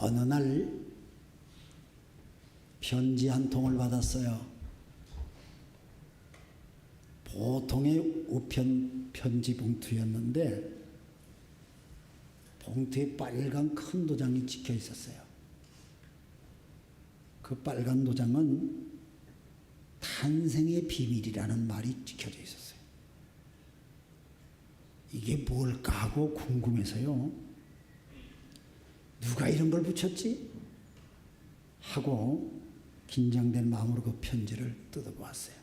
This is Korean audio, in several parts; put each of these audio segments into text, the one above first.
어느 날 편지 한 통을 받았어요. 보통의 우편 편지 봉투였는데 봉투에 빨간 큰 도장이 찍혀 있었어요. 그 빨간 도장은 탄생의 비밀이라는 말이 찍혀져 있었어요. 이게 뭘까 하고 궁금해서요. 누가 이런 걸 붙였지? 하고 긴장된 마음으로 그 편지를 뜯어보았어요.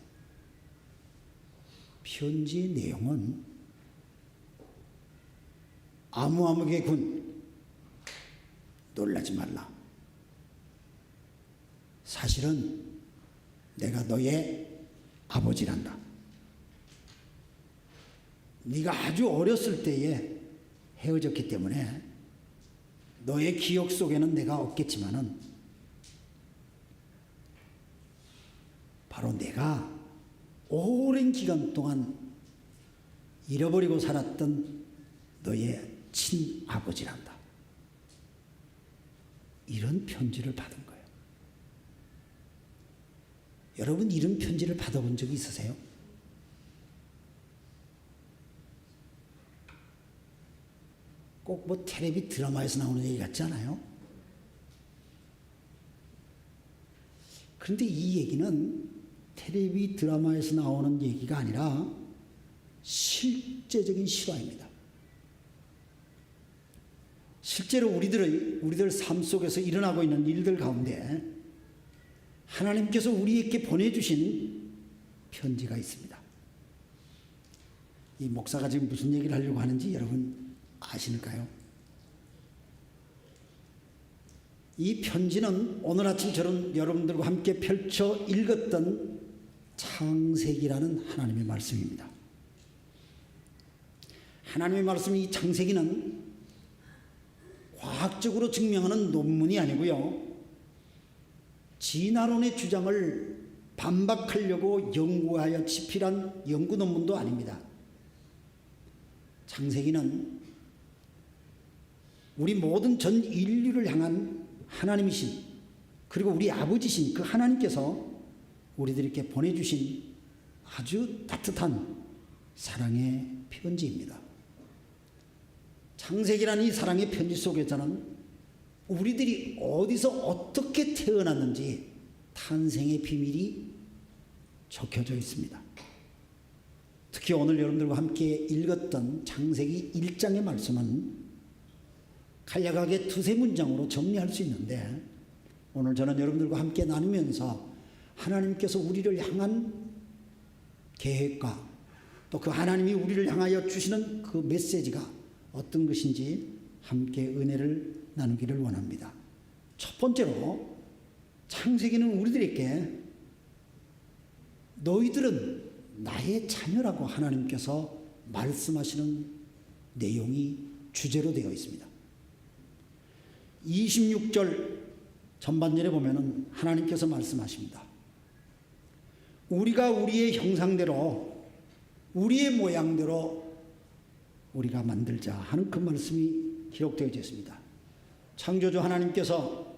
편지의 내용은 아무아무개 군, 놀라지 말라. 사실은 내가 너의 아버지란다. 네가 아주 어렸을 때에 헤어졌기 때문에 너의 기억 속에는 내가 없겠지만은 바로 내가 오랜 기간 동안 잃어버리고 살았던 너의 친아버지란다. 이런 편지를 받은 거예요. 여러분 이런 편지를 받아본 적이 있으세요? 꼭 뭐 텔레비 드라마에서 나오는 얘기 같지 않아요? 그런데 이 얘기는 텔레비 드라마에서 나오는 얘기가 아니라 실제적인 실화입니다. 실제로 우리들 삶 속에서 일어나고 있는 일들 가운데 하나님께서 우리에게 보내주신 편지가 있습니다. 이 목사가 지금 무슨 얘기를 하려고 하는지 여러분 아실까요? 이 편지는 오늘 아침 저는 여러분들과 함께 펼쳐 읽었던 창세기라는 하나님의 말씀입니다. 하나님의 말씀, 이 창세기는 과학적으로 증명하는 논문이 아니고요, 진화론의 주장을 반박하려고 연구하여 집필한 연구 논문도 아닙니다. 창세기는 우리 모든 전 인류를 향한 하나님이신, 그리고 우리 아버지신 그 하나님께서 우리들에게 보내주신 아주 따뜻한 사랑의 편지입니다. 창세기라는 이 사랑의 편지 속에서는 우리들이 어디서 어떻게 태어났는지 탄생의 비밀이 적혀져 있습니다. 특히 오늘 여러분들과 함께 읽었던 창세기 1장의 말씀은 간략하게 두세 문장으로 정리할 수 있는데, 오늘 저는 여러분들과 함께 나누면서 하나님께서 우리를 향한 계획과 또 그 하나님이 우리를 향하여 주시는 그 메시지가 어떤 것인지 함께 은혜를 나누기를 원합니다. 첫 번째로 창세기는 우리들에게 너희들은 나의 자녀라고 하나님께서 말씀하시는 내용이 주제로 되어 있습니다. 26절 전반절에 보면은 하나님께서 말씀하십니다. 우리가 우리의 형상대로 우리의 모양대로 우리가 만들자 하는 그 말씀이 기록되어 있습니다. 창조주 하나님께서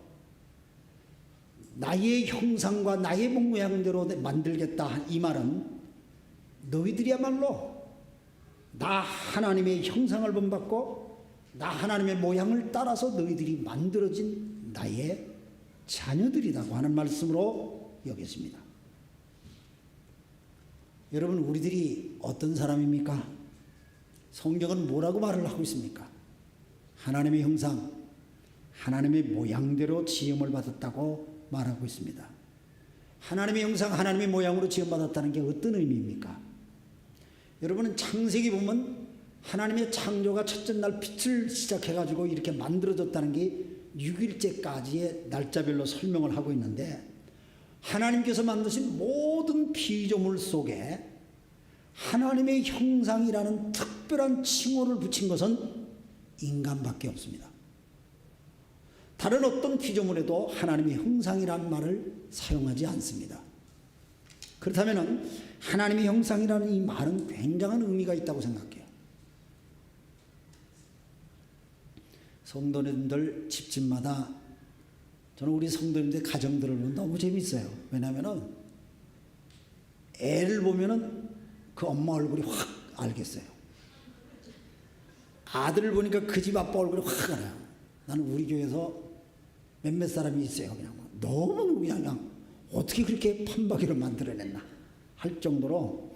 나의 형상과 나의 모양대로 만들겠다, 이 말은 너희들이야말로 나 하나님의 형상을 본받고 나 하나님의 모양을 따라서 너희들이 만들어진 나의 자녀들이라고 하는 말씀으로 여겼습니다. 여러분, 우리들이 어떤 사람입니까? 성경은 뭐라고 말을 하고 있습니까? 하나님의 형상, 하나님의 모양대로 지음을 받았다고 말하고 있습니다. 하나님의 형상, 하나님의 모양으로 지음받았다는 게 어떤 의미입니까? 여러분은 창세기 보면 하나님의 창조가 첫째 날 빛을 시작해가지고 이렇게 만들어졌다는 게 6일째까지의 날짜별로 설명을 하고 있는데, 하나님께서 만드신 모든 피조물 속에 하나님의 형상이라는 특별한 칭호를 붙인 것은 인간밖에 없습니다. 다른 어떤 피조물에도 하나님의 형상이라는 말을 사용하지 않습니다. 그렇다면 하나님의 형상이라는 이 말은 굉장한 의미가 있다고 생각해요. 성도님들 집집마다 저는 우리 성도님들 가정들을 보면 너무 재밌어요. 왜냐하면 애를 보면은 그 엄마 얼굴이 확 알겠어요. 아들을 보니까 그 집 아빠 얼굴이 확 알아요. 나는 우리 교회에서 몇몇 사람이 있어요. 그냥 너무 그냥 어떻게 그렇게 판박이를 만들어냈나 할 정도로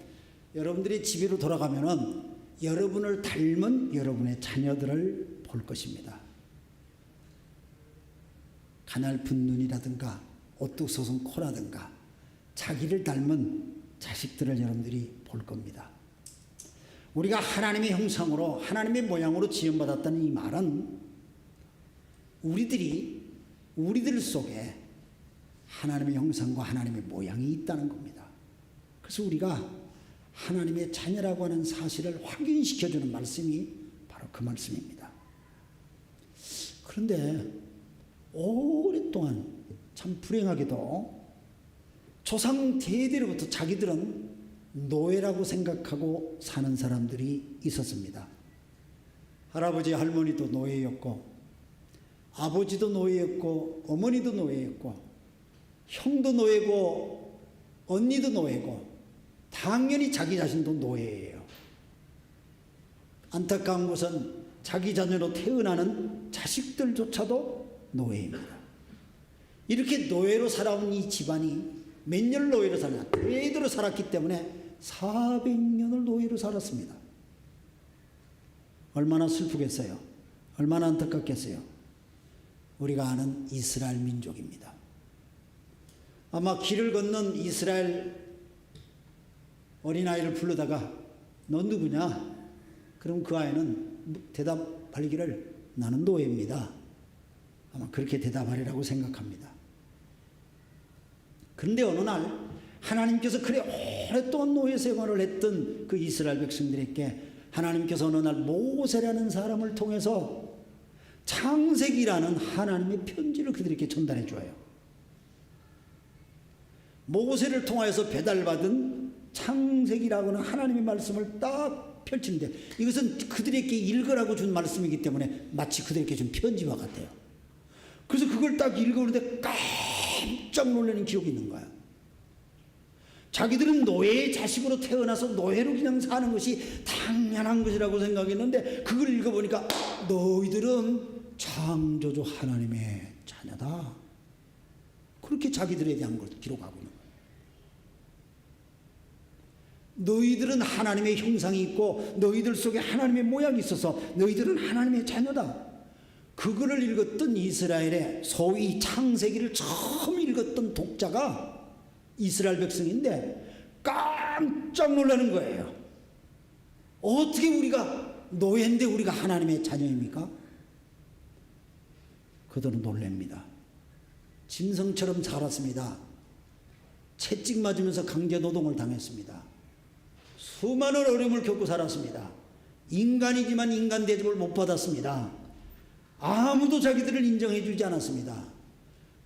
여러분들이 집으로 돌아가면은 여러분을 닮은 여러분의 자녀들을 볼 것입니다. 가냘픈 눈이라든가 오뚝 솟은 코라든가 자기를 닮은 자식들을 여러분들이 볼 겁니다. 우리가 하나님의 형상으로 하나님의 모양으로 지음받았다는 이 말은 우리들 속에 하나님의 형상과 하나님의 모양이 있다는 겁니다. 그래서 우리가 하나님의 자녀라고 하는 사실을 확인시켜주는 말씀이 바로 그 말씀입니다. 그런데 오랫동안 참 불행하게도 조상 대대로부터 자기들은 노예라고 생각하고 사는 사람들이 있었습니다. 할아버지 할머니도 노예였고 아버지도 노예였고 어머니도 노예였고 형도 노예고 언니도 노예고 당연히 자기 자신도 노예예요. 안타까운 것은 자기 자녀로 태어나는 자식들조차도 노예입니다. 이렇게 노예로 살아온 이 집안이 몇 년 노예로 살았냐? 대대로 살았기 때문에 400년을 노예로 살았습니다. 얼마나 슬프겠어요? 얼마나 안타깝겠어요? 우리가 아는 이스라엘 민족입니다. 아마 길을 걷는 이스라엘 어린아이를 부르다가 너 누구냐? 그럼 그 아이는 대답하기를 나는 노예입니다. 아마 그렇게 대답하리라고 생각합니다. 그런데 어느 날 하나님께서 그래 오랫동안 노예 생활을 했던 그 이스라엘 백성들에게 하나님께서 어느 날 모세라는 사람을 통해서 창세기라는 하나님의 편지를 그들에게 전달해 줘요. 모세를 통하여서 배달받은 창세기라고 하는 하나님의 말씀을 딱 펼치는데 이것은 그들에게 읽으라고 준 말씀이기 때문에 마치 그들에게 준 편지와 같아요. 그래서 그걸 딱 읽어보는데 깜짝 놀라는 기록이 있는 거야. 자기들은 노예의 자식으로 태어나서 노예로 그냥 사는 것이 당연한 것이라고 생각했는데 그걸 읽어보니까 너희들은 창조주 하나님의 자녀다. 그렇게 자기들에 대한 걸 기록하고 있는 거예요. 너희들은 하나님의 형상이 있고 너희들 속에 하나님의 모양이 있어서 너희들은 하나님의 자녀다. 그거를 읽었던 이스라엘의 소위 창세기를 처음 읽었던 독자가 이스라엘 백성인데 깜짝 놀라는 거예요. 어떻게 우리가 노예인데 우리가 하나님의 자녀입니까? 그들은 놀랍니다. 짐승처럼 자랐습니다. 채찍 맞으면서 강제노동을 당했습니다. 수많은 어려움을 겪고 살았습니다. 인간이지만 인간 대접을 못 받았습니다. 아무도 자기들을 인정해 주지 않았습니다.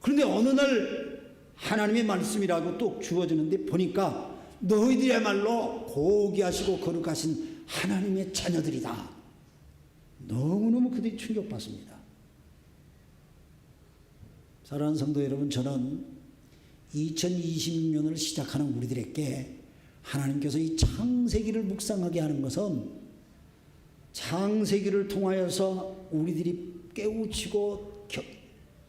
그런데 어느 날 하나님의 말씀이라고 또 주어지는데 보니까 너희들이야말로 고귀하시고 거룩하신 하나님의 자녀들이다. 너무너무 그들이 충격받습니다. 사랑하는 성도 여러분, 저는 2026년을 시작하는 우리들에게 하나님께서 이 창세기를 묵상하게 하는 것은 창세기를 통하여서 우리들이 깨우치고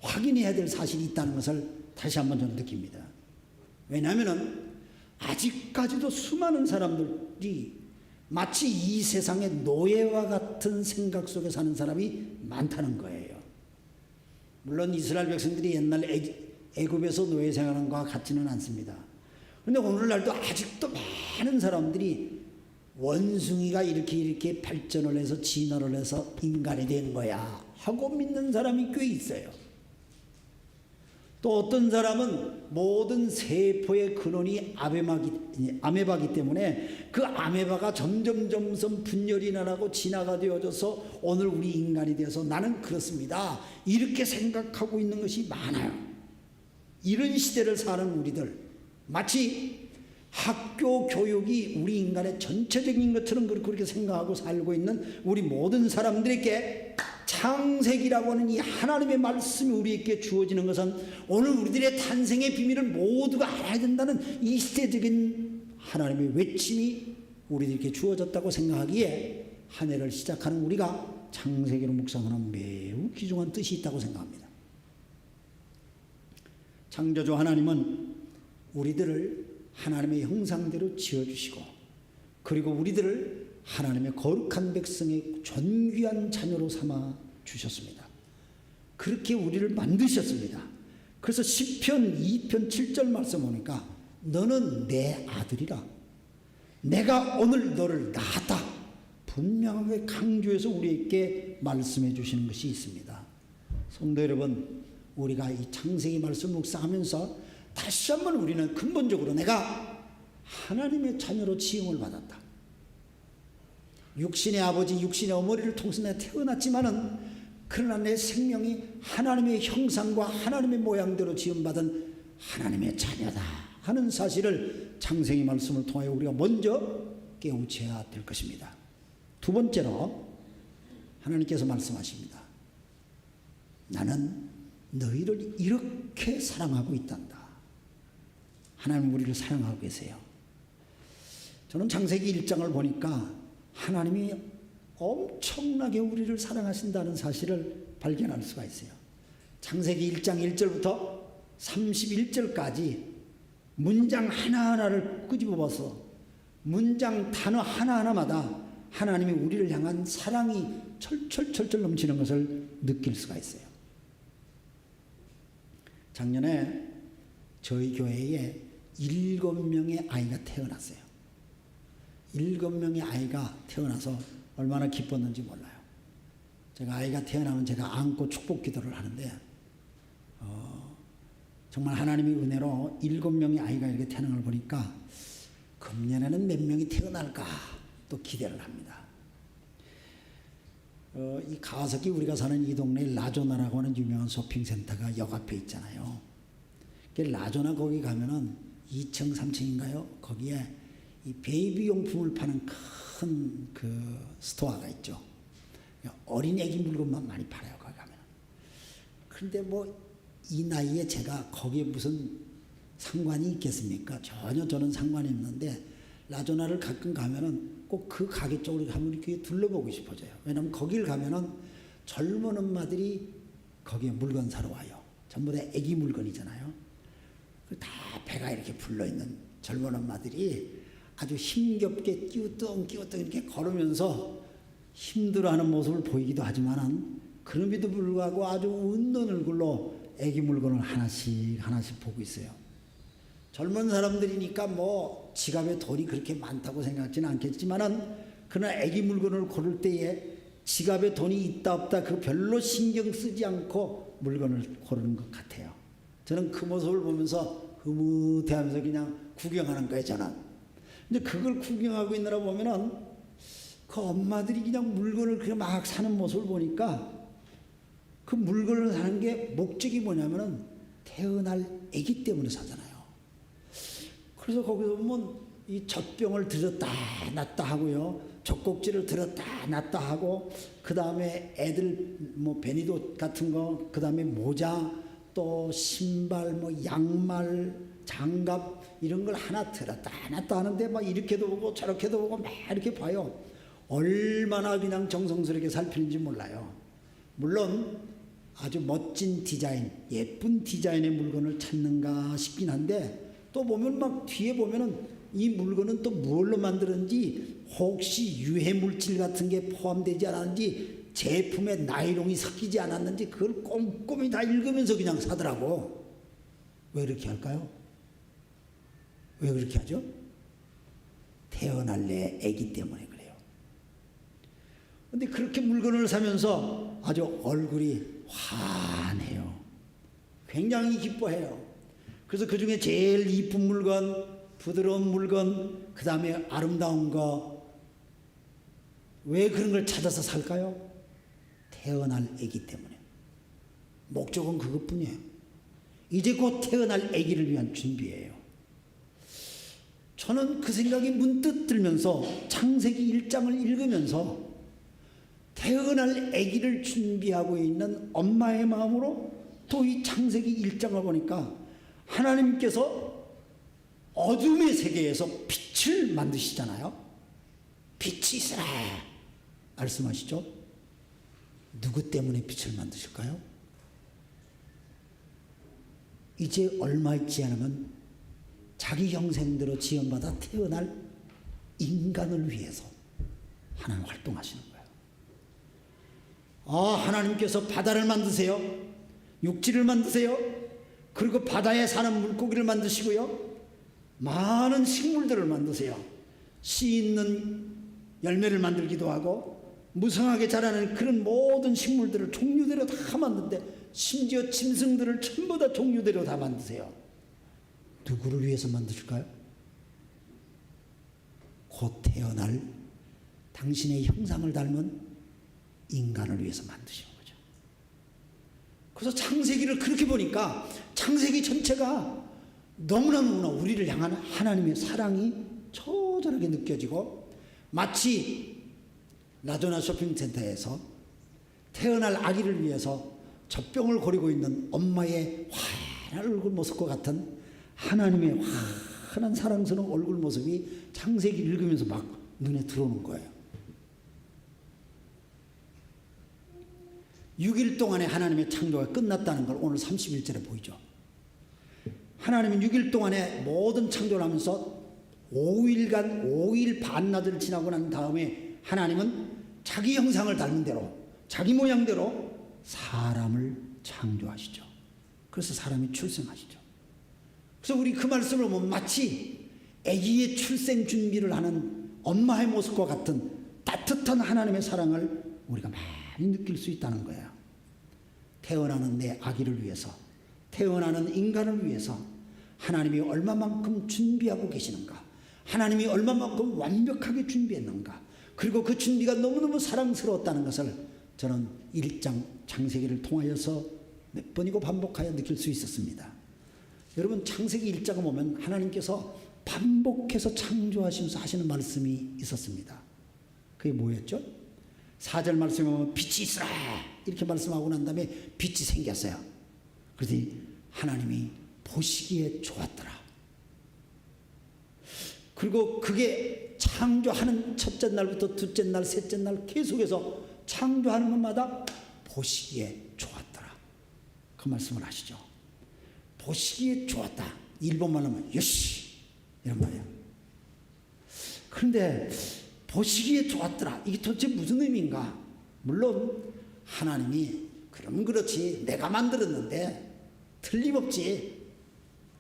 확인해야 될 사실이 있다는 것을 다시 한번 저는 느낍니다. 왜냐하면 아직까지도 수많은 사람들이 마치 이 세상의 노예와 같은 생각 속에 사는 사람이 많다는 거예요. 물론 이스라엘 백성들이 옛날 애굽에서 노예 생활하는 것과 같지는 않습니다. 그런데 오늘날도 아직도 많은 사람들이 원숭이가 이렇게 발전을 해서 진화를 해서 인간이 된 거야 하고 믿는 사람이 꽤 있어요. 또 어떤 사람은 모든 세포의 근원이 아메바기 때문에 그 아메바가 점점 분열이 나고 진화가 되어져서 오늘 우리 인간이 되어서 나는 그렇습니다. 이렇게 생각하고 있는 것이 많아요. 이런 시대를 사는 우리들, 마치 학교 교육이 우리 인간의 전체적인 것처럼 그렇게 생각하고 살고 있는 우리 모든 사람들에게 창세기라고 하는 이 하나님의 말씀이 우리에게 주어지는 것은 오늘 우리들의 탄생의 비밀을 모두가 알아야 된다는 이 시대적인 하나님의 외침이 우리들에게 주어졌다고 생각하기에 한 해를 시작하는 우리가 창세기를 묵상하는 매우 귀중한 뜻이 있다고 생각합니다. 창조주 하나님은 우리들을 하나님의 형상대로 지어주시고 그리고 우리들을 하나님의 거룩한 백성의 존귀한 자녀로 삼아 주셨습니다. 그렇게 우리를 만드셨습니다. 그래서 시편 2편 7절 말씀 보니까 너는 내 아들이라 내가 오늘 너를 낳았다 분명하게 강조해서 우리에게 말씀해 주시는 것이 있습니다. 성도 여러분, 우리가 이 창세기 말씀 묵상하면서 다시 한번 우리는 근본적으로 내가 하나님의 자녀로 지음을 받았다. 육신의 아버지, 육신의 어머니를 통해서 내가 태어났지만은 그러나 내 생명이 하나님의 형상과 하나님의 모양대로 지음받은 하나님의 자녀다 하는 사실을 창세기 말씀을 통하여 우리가 먼저 깨우쳐야 될 것입니다. 두 번째로 하나님께서 말씀하십니다. 나는 너희를 이렇게 사랑하고 있단다. 하나님 우리를 사랑하고 계세요. 저는 창세기 1장을 보니까 하나님이 엄청나게 우리를 사랑하신다는 사실을 발견할 수가 있어요. 창세기 1장 1절부터 31절까지 문장 하나하나를 끄집어봐서 문장 단어 하나하나마다 하나님이 우리를 향한 사랑이 철철철철 넘치는 것을 느낄 수가 있어요. 작년에 저희 교회에 7명의 아이가 태어났어요. 7명의 아이가 태어나서 얼마나 기뻤는지 몰라요. 제가 아이가 태어나면 제가 안고 축복 기도를 하는데 정말 하나님의 은혜로 7명의 아이가 이렇게 태어난 걸 보니까 금년에는 몇 명이 태어날까 또 기대를 합니다. 이 가와사키 우리가 사는 이 동네에 라조나라고 하는 유명한 쇼핑센터가 역 앞에 있잖아요. 라조나 거기 가면은 2층 3층인가요? 거기에 이 베이비 용품을 파는 큰 그 스토어가 있죠. 어린 애기 물건만 많이 팔아요. 거기 가면. 그런데 뭐 이 나이에 제가 거기에 무슨 상관이 있겠습니까? 전혀 저는 상관이 없는데 라조나를 가끔 가면은 꼭 그 가게 쪽으로 가면 이렇게 둘러보고 싶어져요. 왜냐하면 거길 가면은 젊은 엄마들이 거기에 물건 사러 와요. 전부 다 애기 물건이잖아요. 다 배가 이렇게 불러있는 젊은 엄마들이 아주 힘겹게 끼우뚱 이렇게 걸으면서 힘들어하는 모습을 보이기도 하지만은 그럼에도 불구하고 아주 웃는 얼굴로 애기 물건을 하나씩 보고 있어요. 젊은 사람들이니까 뭐 지갑에 돈이 그렇게 많다고 생각지는 않겠지만은 그러나 애기 물건을 고를 때에 지갑에 돈이 있다 없다 그 별로 신경 쓰지 않고 물건을 고르는 것 같아요. 저는 그 모습을 보면서 흐뭇해하면서 그냥 구경하는 거예요. 저는. 근데 그걸 구경하고 있느라 보면은 그 엄마들이 그냥 물건을 그렇게 막 사는 모습을 보니까 그 물건을 사는 게 목적이 뭐냐면은 태어날 아기 때문에 사잖아요. 그래서 거기서 보면 이 젖병을 들었다 놨다 하고요. 젖꼭지를 들었다 놨다 하고 그 다음에 애들 뭐 베니도 같은 거, 그 다음에 모자, 또 신발, 뭐 양말, 장갑 이런 걸 하나 들었다 놨다 하는데 막 이렇게도 보고 저렇게도 보고 막 이렇게 봐요. 얼마나 그냥 정성스럽게 살피는지 몰라요. 물론 아주 멋진 디자인, 예쁜 디자인의 물건을 찾는가 싶긴 한데 또 보면 막 뒤에 보면은 이 물건은 또 무엇로 만들었는지 혹시 유해 물질 같은 게 포함되지 않았는지 제품에 나일론이 섞이지 않았는지 그걸 꼼꼼히 다 읽으면서 그냥 사더라고. 왜 그렇게 할까요? 왜 그렇게 하죠? 태어날 내 아기 때문에 그래요. 근데 그렇게 물건을 사면서 아주 얼굴이 환해요. 굉장히 기뻐해요. 그래서 그 중에 제일 이쁜 물건, 부드러운 물건, 그 다음에 아름다운 거, 왜 그런 걸 찾아서 살까요? 태어날 아기 때문에. 목적은 그것뿐이에요. 이제 곧 태어날 아기를 위한 준비예요. 저는 그 생각이 문득 들면서 창세기 1장을 읽으면서 태어날 아기를 준비하고 있는 엄마의 마음으로 또 이 창세기 1장을 보니까 하나님께서 어둠의 세계에서 빛을 만드시잖아요. 빛이 있으라 말씀하시죠. 누구 때문에 빛을 만드실까요? 이제 얼마 있지 않으면 자기 형생대로 지원받아 태어날 인간을 위해서 하나님 활동하시는 거예요. 하나님께서 바다를 만드세요. 육지를 만드세요. 그리고 바다에 사는 물고기를 만드시고요. 많은 식물들을 만드세요. 씨 있는 열매를 만들기도 하고 무성하게 자라는 그런 모든 식물들을 종류대로 다 만드는데 심지어 짐승들을 전부 다 종류대로 다 만드세요. 누구를 위해서 만드실까요? 곧 태어날 당신의 형상을 닮은 인간을 위해서 만드신 거죠. 그래서 창세기를 그렇게 보니까 창세기 전체가 너무나 우리를 향한 하나님의 사랑이 처절하게 느껴지고 마치 라조나 쇼핑센터에서 태어날 아기를 위해서 젖병을 고리고 있는 엄마의 환한 얼굴 모습과 같은 하나님의 환한 사랑스러운 얼굴 모습이 창세기 읽으면서 막 눈에 들어오는 거예요. 6일 동안에 하나님의 창조가 끝났다는 걸 오늘 31절에 보이죠. 하나님은 6일 동안에 모든 창조를 하면서 5일간 5일 반나절을 지나고 난 다음에 하나님은 자기 형상을 닮은 대로 자기 모양대로 사람을 창조하시죠. 그래서 사람이 출생하시죠. 그래서 우리 그 말씀을 보면 마치 아기의 출생 준비를 하는 엄마의 모습과 같은 따뜻한 하나님의 사랑을 우리가 많이 느낄 수 있다는 거예요. 태어나는 내 아기를 위해서, 태어나는 인간을 위해서 하나님이 얼마만큼 준비하고 계시는가, 하나님이 얼마만큼 완벽하게 준비했는가, 그리고 그 준비가 너무너무 사랑스러웠다는 것을 저는 1장 창세기를 통하여서 몇 번이고 반복하여 느낄 수 있었습니다. 여러분, 창세기 1장을 보면 하나님께서 반복해서 창조하시면서 하시는 말씀이 있었습니다. 그게 뭐였죠? 4절 말씀에 보면 빛이 있으라 이렇게 말씀하고 난 다음에 빛이 생겼어요. 그랬더니 하나님이 보시기에 좋았더라. 그리고 그게 창조하는 첫째 날부터 둘째 날, 셋째 날 계속해서 창조하는 것마다 보시기에 좋았더라. 그 말씀을 하시죠. 보시기에 좋았다. 일본말로 하면 요시 이런 말이에요. 그런데 보시기에 좋았더라. 이게 도대체 무슨 의미인가? 물론 하나님이 그럼 그렇지 내가 만들었는데 틀림없지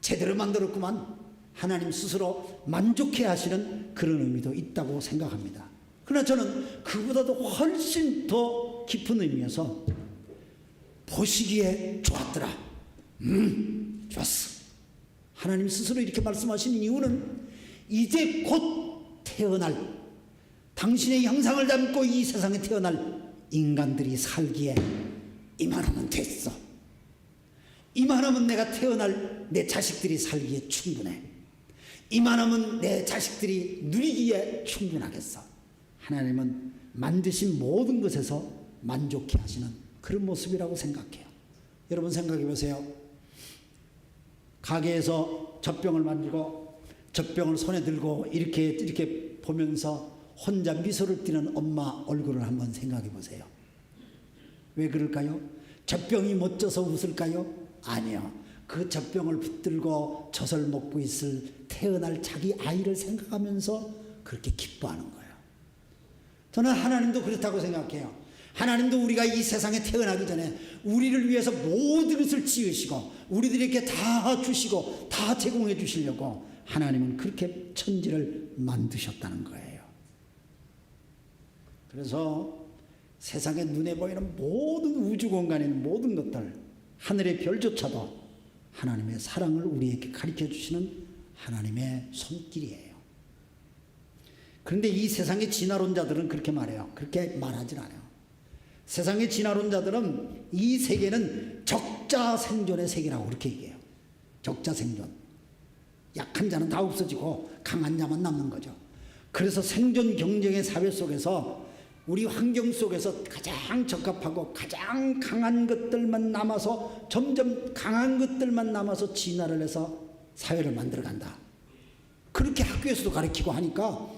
제대로 만들었구만 하나님 스스로 만족해 하시는 그런 의미도 있다고 생각합니다. 그러나 저는 그보다도 훨씬 더 깊은 의미여서 보시기에 좋았더라. 좋았어. 하나님 스스로 이렇게 말씀하시는 이유는 이제 곧 태어날 당신의 형상을 담고 이 세상에 태어날 인간들이 살기에 이만하면 됐어. 이만하면 내가 태어날 내 자식들이 살기에 충분해. 이만하면 내 자식들이 누리기에 충분하겠어. 하나님은 만드신 모든 것에서 만족해 하시는 그런 모습이라고 생각해요. 여러분 생각해 보세요. 가게에서 젖병을 만들고 젖병을 손에 들고 이렇게 보면서 혼자 미소를 띠는 엄마 얼굴을 한번 생각해 보세요. 왜 그럴까요? 젖병이 멋져서 웃을까요? 아니요. 그 젖병을 붙들고 젖을 먹고 있을 태어날 자기 아이를 생각하면서 그렇게 기뻐하는 거예요. 저는 하나님도 그렇다고 생각해요. 하나님도 우리가 이 세상에 태어나기 전에 우리를 위해서 모든 것을 지으시고 우리들에게 다 주시고 다 제공해 주시려고 하나님은 그렇게 천지를 만드셨다는 거예요. 그래서 세상에 눈에 보이는 모든 우주 공간에 있는 모든 것들, 하늘의 별조차도 하나님의 사랑을 우리에게 가르쳐 주시는 하나님의 손길이에요. 그런데 이 세상의 진화론자들은 그렇게 말해요. 그렇게 말하진 않아요. 세상의 진화론자들은 이 세계는 적자 생존의 세계라고 그렇게 얘기해요. 적자 생존. 약한 자는 다 없어지고 강한 자만 남는 거죠. 그래서 생존 경쟁의 사회 속에서 우리 환경 속에서 가장 적합하고 가장 강한 것들만 남아서 점점 강한 것들만 남아서 진화를 해서 사회를 만들어간다. 그렇게 학교에서도 가르치고 하니까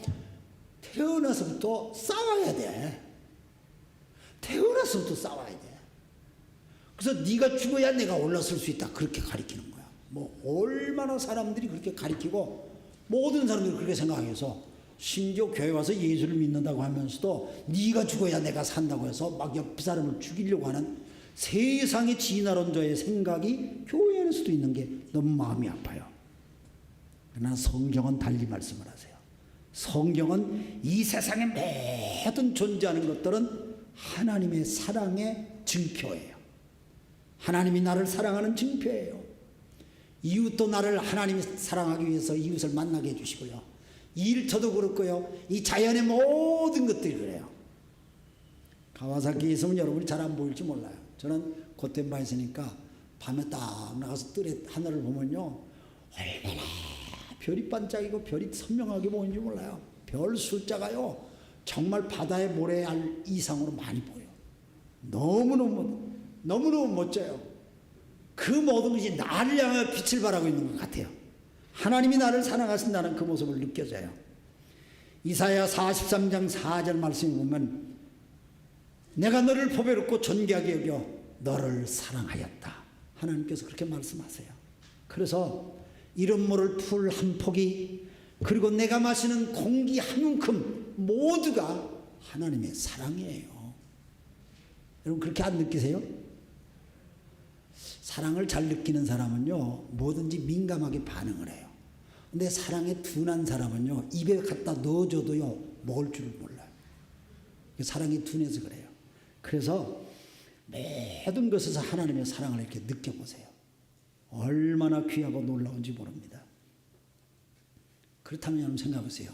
태어나서부터 싸워야 돼. 태어나서부터 싸워야 돼. 그래서 네가 죽어야 내가 올라설 수 있다. 그렇게 가르치는 거야. 뭐 얼마나 사람들이 그렇게 가르치고 모든 사람들이 그렇게 생각해서 심지어 교회 와서 예수를 믿는다고 하면서도 네가 죽어야 내가 산다고 해서 막 옆 사람을 죽이려고 하는 세상의 진화론자의 생각이 교회 안에서도 있는 게 너무 마음이 아파요. 그러나 성경은 달리 말씀을 하세요. 성경은 이 세상에 모든 존재하는 것들은 하나님의 사랑의 증표예요. 하나님이 나를 사랑하는 증표예요. 이웃도 나를 하나님이 사랑하기 위해서 이웃을 만나게 해주시고요. 이 일터도 그렇고요. 이 자연의 모든 것들이 그래요. 가와사키에 있으면 여러분이 잘 안 보일지 몰라요. 저는 고텐바에 있으니까 밤에 딱 나가서 뜰에 하늘을 보면요. 얼마나 별이 반짝이고 별이 선명하게 보이는지 몰라요. 별 숫자가요. 정말 바다의 모래알 이상으로 많이 보여요. 너무너무 멋져요. 그 모든 것이 나를 향해 빛을 발하고 있는 것 같아요. 하나님이 나를 사랑하신다는 그 모습을 느껴져요. 이사야 43장 4절 말씀에 보면 내가 너를 보배롭고 존귀하게 여겨 너를 사랑하였다. 하나님께서 그렇게 말씀하세요. 그래서 이름 모를 풀 한 포기 그리고 내가 마시는 공기 한 움큼 모두가 하나님의 사랑이에요. 여러분 그렇게 안 느끼세요? 사랑을 잘 느끼는 사람은요 뭐든지 민감하게 반응을 해요. 근데 사랑에 둔한 사람은요 입에 갖다 넣어줘도요 먹을 줄 몰라요. 사랑이 둔해서 그래요. 그래서 모든 것에서 하나님의 사랑을 이렇게 느껴보세요. 얼마나 귀하고 놀라운지 모릅니다. 그렇다면 여러분 생각해보세요.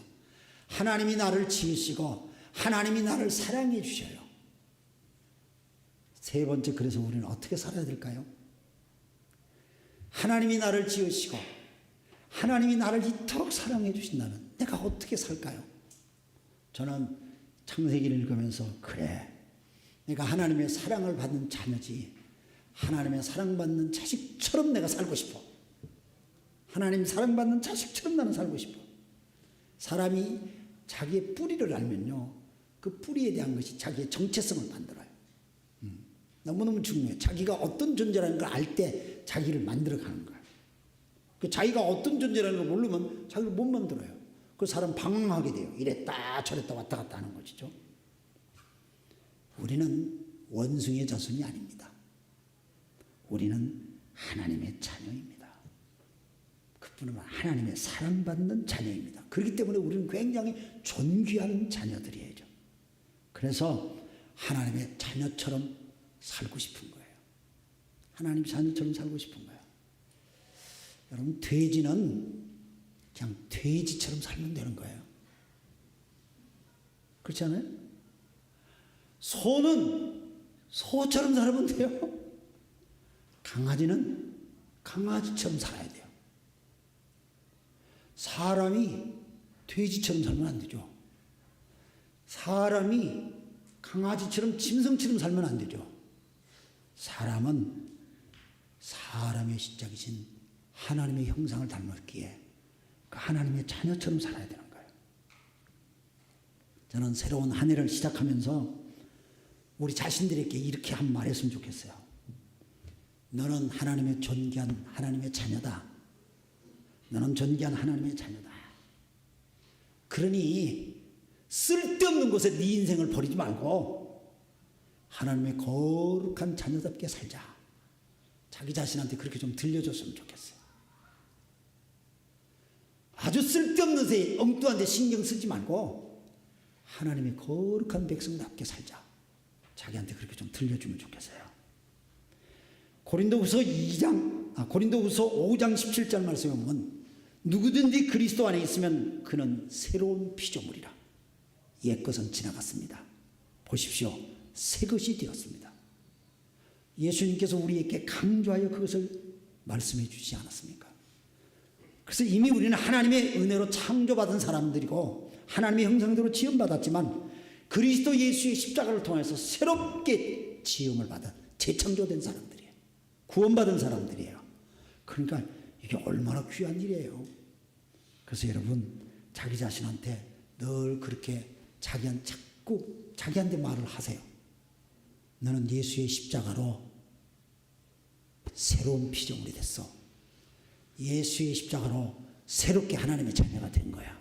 하나님이 나를 지으시고 하나님이 나를 사랑해 주셔요. 세 번째, 그래서 우리는 어떻게 살아야 될까요? 하나님이 나를 지으시고 하나님이 나를 이토록 사랑해 주신다면 내가 어떻게 살까요? 저는 창세기를 읽으면서 그래, 내가 하나님의 사랑을 받는 자녀지 하나님의 사랑받는 자식처럼 내가 살고 싶어. 하나님 사랑받는 자식처럼 나는 살고 싶어. 사람이 자기의 뿌리를 알면요 그 뿌리에 대한 것이 자기의 정체성을 만들어요. 너무너무 중요해요. 자기가 어떤 존재라는 걸 알 때 자기를 만들어가는 거예요. 자기가 어떤 존재라는 걸 모르면 자기를 못 만들어요. 그 사람 방황하게 돼요. 이랬다 저랬다 왔다 갔다 하는 것이죠. 우리는 원숭이의 자손이 아닙니다. 우리는 하나님의 자녀입니다. 그뿐만 아니라 하나님의 사랑받는 자녀입니다. 그렇기 때문에 우리는 굉장히 존귀한 자녀들이에요. 그래서 하나님의 자녀처럼 살고 싶은 거예요. 하나님 자녀처럼 살고 싶은 거예요. 여러분 돼지는 그냥 돼지처럼 살면 되는 거예요. 그렇지 않아요? 소는 소처럼 살면 돼요. 강아지는 강아지처럼 살아야 돼요. 사람이 돼지처럼 살면 안 되죠. 사람이 강아지처럼 짐승처럼 살면 안 되죠. 사람은 사람의 시작이신 하나님의 형상을 닮았기에 그 하나님의 자녀처럼 살아야 되는 거예요. 저는 새로운 한 해를 시작하면서 우리 자신들에게 이렇게 한 말 했으면 좋겠어요. 너는 하나님의 존귀한 하나님의 자녀다. 너는 존귀한 하나님의 자녀다. 그러니 쓸데없는 곳에 네 인생을 버리지 말고 하나님의 거룩한 자녀답게 살자. 자기 자신한테 그렇게 좀 들려줬으면 좋겠어요. 아주 쓸데없는 데 엉뚱한 데 신경 쓰지 말고 하나님의 거룩한 백성답게 살자. 자기한테 그렇게 좀 들려주면 좋겠어요. 고린도후서 5장 17절 말씀에 보면 누구든지 그리스도 안에 있으면 그는 새로운 피조물이라. 옛 것은 지나갔습니다. 보십시오. 새 것이 되었습니다. 예수님께서 우리에게 강조하여 그것을 말씀해 주시지 않았습니까? 그래서 이미 우리는 하나님의 은혜로 창조받은 사람들이고 하나님의 형상대로 지음받았지만 그리스도 예수의 십자가를 통해서 새롭게 지음을 받은 재창조된 사람들이에요. 구원받은 사람들이에요. 그러니까 이게 얼마나 귀한 일이에요. 그래서 여러분 자기 자신한테 늘 그렇게 자꾸 자기한테 말을 하세요. 너는 예수의 십자가로 새로운 피조물이 됐어. 예수의 십자가로 새롭게 하나님의 자녀가 된 거야.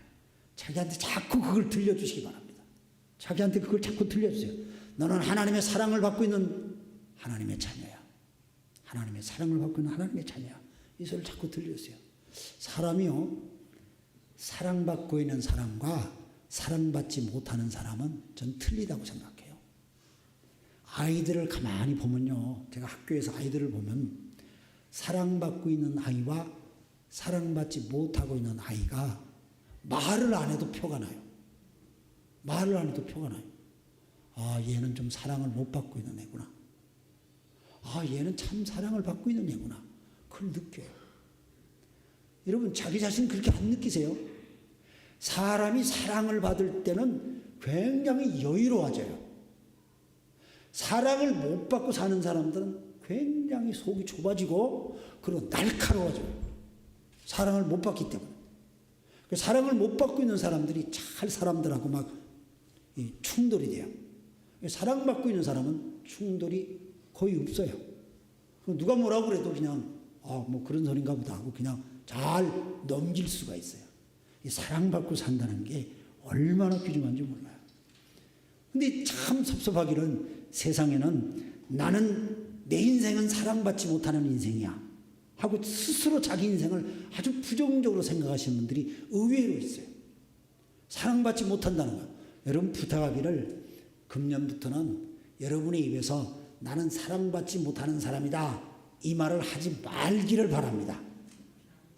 자기한테 자꾸 그걸 들려주시기 바랍니다. 자기한테 그걸 자꾸 들려주세요. 너는 하나님의 사랑을 받고 있는 하나님의 자녀야. 하나님의 사랑을 받고 있는 하나님의 자녀야. 이 소리를 자꾸 들려주세요. 사람이요, 사랑받고 있는 사람과 사랑받지 못하는 사람은 전 틀리다고 생각해요. 아이들을 가만히 보면요, 제가 학교에서 아이들을 보면 사랑받고 있는 아이와 사랑받지 못하고 있는 아이가 말을 안 해도 표가 나요. 말을 안 해도 표가 나요. 아, 얘는 좀 사랑을 못 받고 있는 애구나. 아, 얘는 참 사랑을 받고 있는 애구나. 그걸 느껴요. 여러분 자기 자신 그렇게 안 느끼세요? 사람이 사랑을 받을 때는 굉장히 여유로워져요. 사랑을 못 받고 사는 사람들은 굉장히 속이 좁아지고 그리고 날카로워져요. 사랑을 못 받기 때문에. 사랑을 못 받고 있는 사람들이 잘 사람들하고 막 충돌이 돼요. 사랑받고 있는 사람은 충돌이 거의 없어요. 누가 뭐라고 그래도 그냥 뭐 그런 소린가 보다 하고 그냥 잘 넘길 수가 있어요. 사랑받고 산다는 게 얼마나 귀중한지 몰라요. 근데 참 섭섭하기는 세상에는 나는 내 인생은 사랑받지 못하는 인생이야 하고 스스로 자기 인생을 아주 부정적으로 생각하시는 분들이 의외로 있어요. 사랑받지 못한다는 거예요. 여러분 부탁하기를 금년부터는 여러분의 입에서 나는 사랑받지 못하는 사람이다 이 말을 하지 말기를 바랍니다.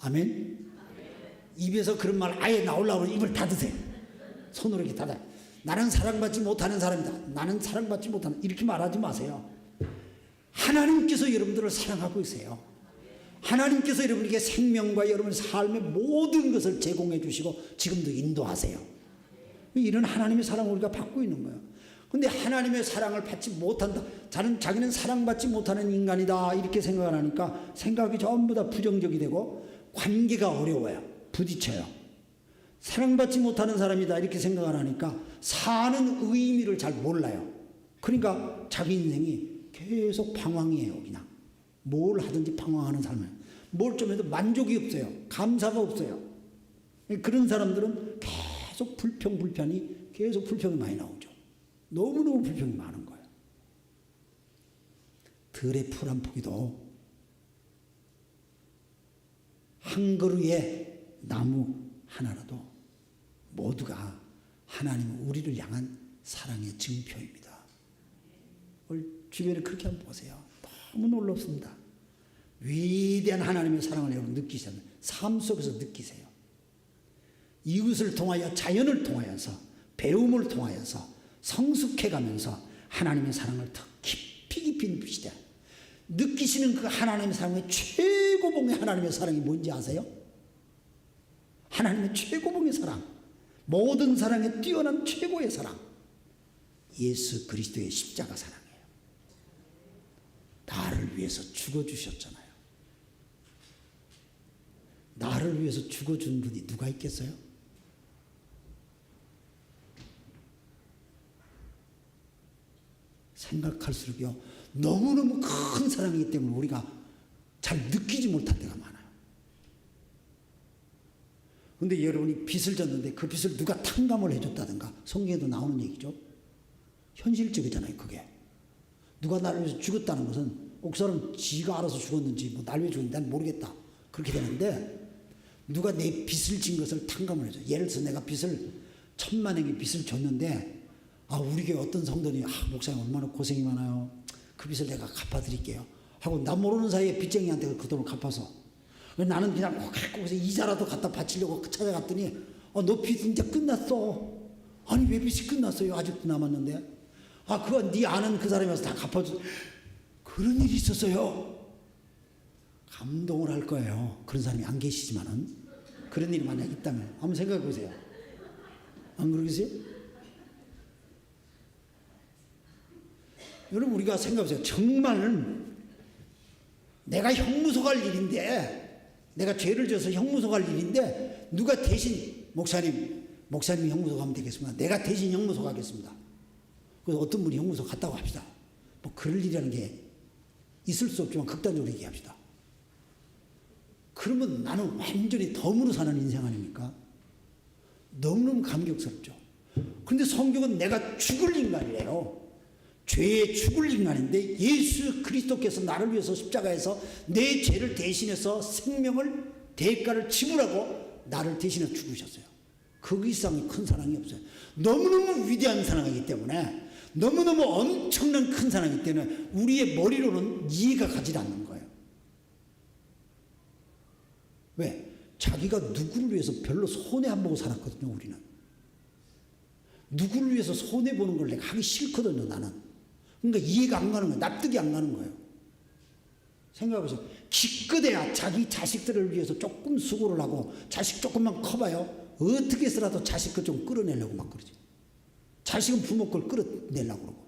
아멘? 입에서 그런 말 아예 나오려고 입을 닫으세요. 손으로 이렇게 닫아요. 나는 사랑받지 못하는 사람이다. 나는 사랑받지 못하는 이렇게 말하지 마세요. 하나님께서 여러분들을 사랑하고 있어요. 하나님께서 여러분에게 생명과 여러분의 삶의 모든 것을 제공해 주시고 지금도 인도하세요. 이런 하나님의 사랑을 우리가 받고 있는 거예요. 근데 하나님의 사랑을 받지 못한다. 자기는 사랑받지 못하는 인간이다. 이렇게 생각을 하니까 생각이 전부 다 부정적이 되고 관계가 어려워요. 부딪혀요. 사랑받지 못하는 사람이다. 이렇게 생각을 하니까 사는 의미를 잘 몰라요. 그러니까 자기 인생이 계속 방황이에요. 그냥. 뭘 하든지 방황하는 삶이에요. 뭘 좀 해도 만족이 없어요. 감사가 없어요. 그런 사람들은 계속 불평이 많이 나오죠. 너무너무 불평이 많은 거예요. 들의 풀 한 포기도 한 그루의 나무 하나라도 모두가 하나님은 우리를 향한 사랑의 증표입니다. 오늘 주변에 그렇게 한번 보세요. 너무 놀랍습니다. 위대한 하나님의 사랑을 여러분 느끼셔야 돼요. 삶 속에서 느끼세요. 이웃을 통하여 자연을 통하여서 배움을 통하여서 성숙해가면서 하나님의 사랑을 더 깊이 느끼시되 느끼시는 그 하나님의 사랑의 최고봉의 하나님의 사랑이 뭔지 아세요? 하나님의 최고봉의 사랑, 모든 사랑에 뛰어난 최고의 사랑, 예수 그리스도의 십자가 사랑이에요. 나를 위해서 죽어주셨잖아요. 나를 위해서 죽어준 분이 누가 있겠어요? 생각할수록요 너무너무 큰 사랑이기 때문에 우리가 잘 느끼지 못할 때가 많아요. 그런데 여러분이 빚을 졌는데 그 빚을 누가 탕감을 해줬다든가 성경에도 나오는 얘기죠. 현실적이잖아요. 그게 누가 나를 위해서 죽었다는 것은 그 사람 지가 알아서 죽었는지 뭐 나를 위해 죽었는지 난 모르겠다 그렇게 되는데 누가 내 빚을 진 것을 탕감을 해줘. 예를 들어서 내가 빚을 1,000만원의 빚을 줬는데 우리 교회 어떤 성도님 목사님 얼마나 고생이 많아요. 그 빚을 내가 갚아드릴게요 하고 나 모르는 사이에 빚쟁이한테 그 돈을 갚아서 나는 그냥 거기서 이자라도 갖다 바치려고 찾아갔더니 너 빚 이제 끝났어. 아니 왜 빚이 끝났어요? 아직도 남았는데. 그건 네 아는 그 사람이 와서 다 갚아줘. 그런 일이 있었어요. 감동을 할 거예요. 그런 사람이 안 계시지만은 그런 일이 만약 있다면 한번 생각해 보세요. 안 그러겠어요? 여러분 우리가 생각해보세요. 정말 내가 형무소 갈 일인데, 내가 죄를 져서 형무소 갈 일인데 누가 대신 목사님이 형무소 가면 되겠습니다. 내가 대신 형무소 가겠습니다. 그래서 어떤 분이 형무소 갔다고 합시다. 뭐 그럴 일이라는 게 있을 수 없지만 극단적으로 얘기합시다. 그러면 나는 완전히 덤으로 사는 인생 아닙니까? 너무너무 감격스럽죠. 그런데 성경은 내가 죽을 인간이래요. 죄에 죽을 인간인데 예수 그리스도께서 나를 위해서 십자가에서 내 죄를 대신해서 생명을 대가를 지불하고 나를 대신해서 죽으셨어요. 그 이상의 큰 사랑이 없어요. 너무너무 위대한 사랑이기 때문에, 너무너무 엄청난 큰 사랑이기 때문에 우리의 머리로는 이해가 가지 않는 거예요. 왜? 자기가 누구를 위해서 별로 손해 안 보고 살았거든요. 우리는 누구를 위해서 손해 보는 걸 내가 하기 싫거든요. 나는. 그러니까 이해가 안 가는 거예요. 납득이 안 가는 거예요. 생각해보세요. 기껏해야 자기 자식들을 위해서 조금 수고를 하고, 자식 조금만 커봐요. 어떻게 해서라도 자식 걸 좀 끌어내려고 막 그러지. 자식은 부모 걸 끌어내려고 그러고.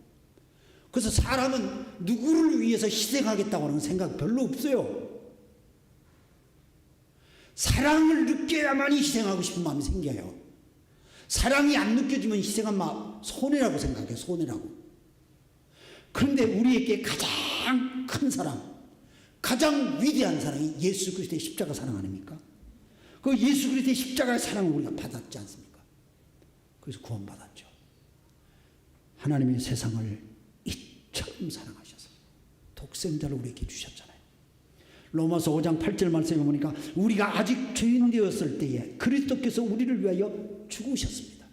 그래서 사람은 누구를 위해서 희생하겠다고 하는 생각 별로 없어요. 사랑을 느껴야만이 희생하고 싶은 마음이 생겨요. 사랑이 안 느껴지면 희생한 마음 손해라고 생각해요. 손해라고. 그런데 우리에게 가장 큰 사랑, 가장 위대한 사랑이 예수 그리스도의 십자가 사랑 아닙니까? 그 예수 그리스도의 십자가의 사랑을 우리가 받았지 않습니까? 그래서 구원받았죠. 하나님의 세상을 이처럼 사랑하셔서 독생자를 우리에게 주셨잖아요. 로마서 5장 8절 말씀에 보니까 우리가 아직 죄인 되었을 때에 그리스도께서 우리를 위하여 죽으셨습니다.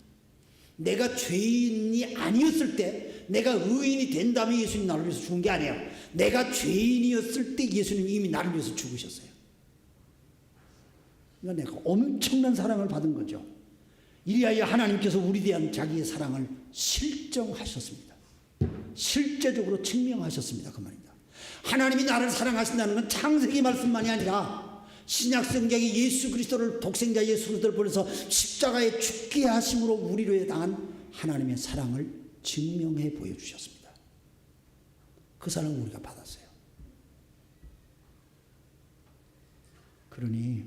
내가 죄인이 아니었을 때, 내가 의인이 된 다음에 예수님 나를 위해서 죽은 게 아니에요. 내가 죄인이었을 때 예수님이 이미 나를 위해서 죽으셨어요. 그러니까 내가 엄청난 사랑을 받은 거죠. 이리하여 하나님께서 우리에 대한 자기의 사랑을 실정하셨습니다. 실제적으로 증명하셨습니다. 그 말입니다. 하나님이 나를 사랑하신다는 건 창세기 말씀만이 아니라 신약 성경에 예수 그리스도를, 독생자 예수 그리스도를 보내서 십자가에 죽게 하심으로 우리로 당한 하나님의 사랑을 증명해 보여주셨습니다. 그 사랑을 우리가 받았어요. 그러니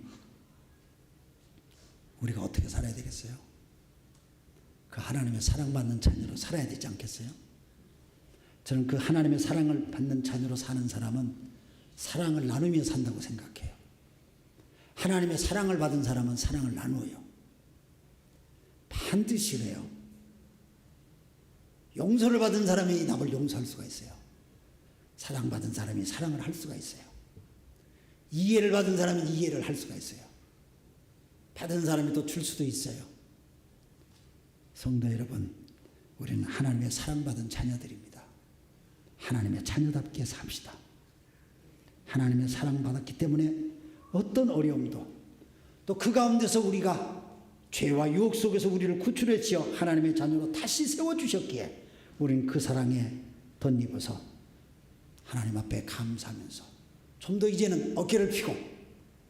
우리가 어떻게 살아야 되겠어요? 그 하나님의 사랑받는 자녀로 살아야 되지 않겠어요? 저는 그 하나님의 사랑을 받는 자녀로 사는 사람은 사랑을 나누며 산다고 생각해요. 하나님의 사랑을 받은 사람은 사랑을 나누어요. 반드시 그래요. 용서를 받은 사람이 남을 용서할 수가 있어요. 사랑받은 사람이 사랑을 할 수가 있어요. 이해를 받은 사람이 이해를 할 수가 있어요. 받은 사람이 또 줄 수도 있어요. 성도 여러분, 우리는 하나님의 사랑받은 자녀들입니다. 하나님의 자녀답게 삽시다. 하나님의 사랑받았기 때문에 어떤 어려움도, 또 그 가운데서 우리가 죄와 유혹 속에서 우리를 구출해 지어 하나님의 자녀로 다시 세워주셨기에 우리는 그 사랑에 덧입어서 하나님 앞에 감사하면서 좀 더 이제는 어깨를 펴고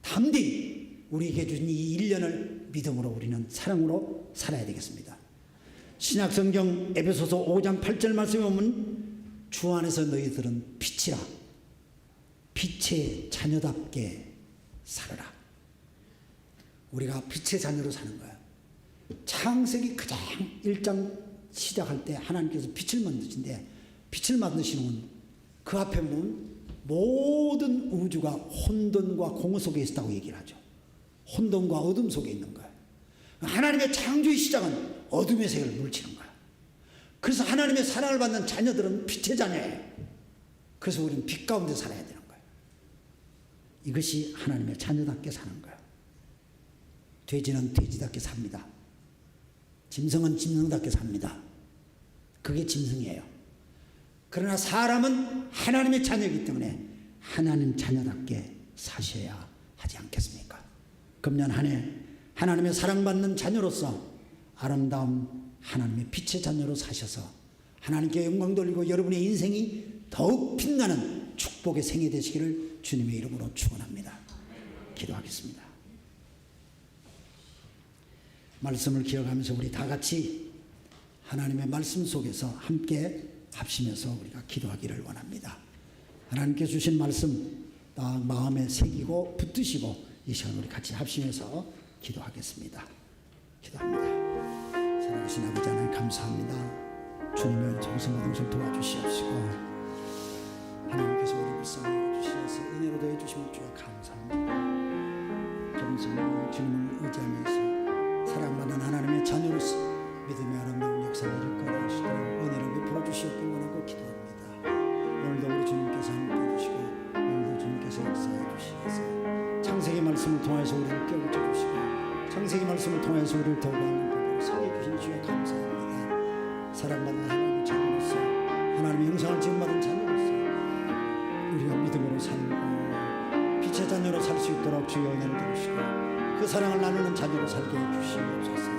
담대히 우리에게 주신 이 1년을 믿음으로 우리는 사랑으로 살아야 되겠습니다. 신약성경 에베소서 5장 8절 말씀에 보면 주 안에서 너희들은 빛이라, 빛의 자녀답게 살아라. 우리가 빛의 자녀로 사는 거야. 창세기 가장 1장 시작할 때 하나님께서 빛을 만드신데, 빛을 만드시는 그 앞에 보면 모든 우주가 혼돈과 공허 속에 있다고 얘기를 하죠. 혼돈과 어둠 속에 있는 거야. 하나님의 창조의 시작은 어둠의 세계를 물리치는 거야. 그래서 하나님의 사랑을 받는 자녀들은 빛의 자녀예요. 그래서 우리는 빛 가운데 살아야 되는 거예요. 이것이 하나님의 자녀답게 사는 거예요. 돼지는 돼지답게 삽니다. 짐승은 짐승답게 삽니다. 그게 짐승이에요. 그러나 사람은 하나님의 자녀이기 때문에 하나님 자녀답게 사셔야 하지 않겠습니까? 금년 한 해 하나님의 사랑받는 자녀로서 아름다운 하나님의 빛의 자녀로 사셔서 하나님께 영광 돌리고 여러분의 인생이 더욱 빛나는 축복의 생애 되시기를 주님의 이름으로 축원합니다. 기도하겠습니다. 말씀을 기억하면서 우리 다 같이 하나님의 말씀 속에서 함께 합심해서 우리가 기도하기를 원합니다. 하나님께 주신 말씀 딱 마음에 새기고 붙드시고 이 시간 우리 같이 합심해서 기도하겠습니다. 기도합니다. 사랑하신 아버지 하나님 감사합니다. 주님의 정성과 도와주시옵시고 하나님께서 우리 불쌍히 주시어서 은혜로 더해 주시면 주여 감사합니다. 정성으로 주님을 의지하면서 사랑받는 하나님의 자녀로서 믿음의 아름다운 역사를 일거리 하시고 은혜를 베풀어 주시옵길 원하고 기도합니다. 오늘도 우리 주님께서 함께해 주시고 오늘도 주님께서 역사해 주시어서 창세기 말씀을 통해서 우리를 깨우쳐 주시고 창세기 말씀을 통해서 우리를 더욱 하는 법으로 살려주신 주여 감사합니다. 사랑받는 하나님의 자녀로서 하나님의 형상을 지음받은 자녀로서 우리가 믿음으로 살고 빛의 자녀로 살 수 있도록 주의 은혜를 주시고 그 사랑을 나누는 자녀로 살게 해주시옵소서.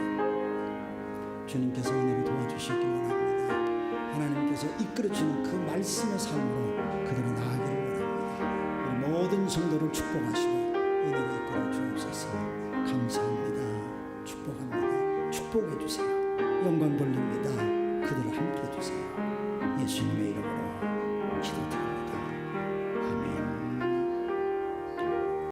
주님께서 은혜를 도와주시길 원합니다. 하나님께서 이끌어주는 그 말씀의 삶으로 그들을 나아가기를 원합니다. 우리 모든 성도를 축복하시고 은혜를 이끌어 주옵소서. 감사합니다. 축복합니다. 축복해 주세요. 영광 돌립니다. 그들을 함께 해주세요. 예수님의 이름으로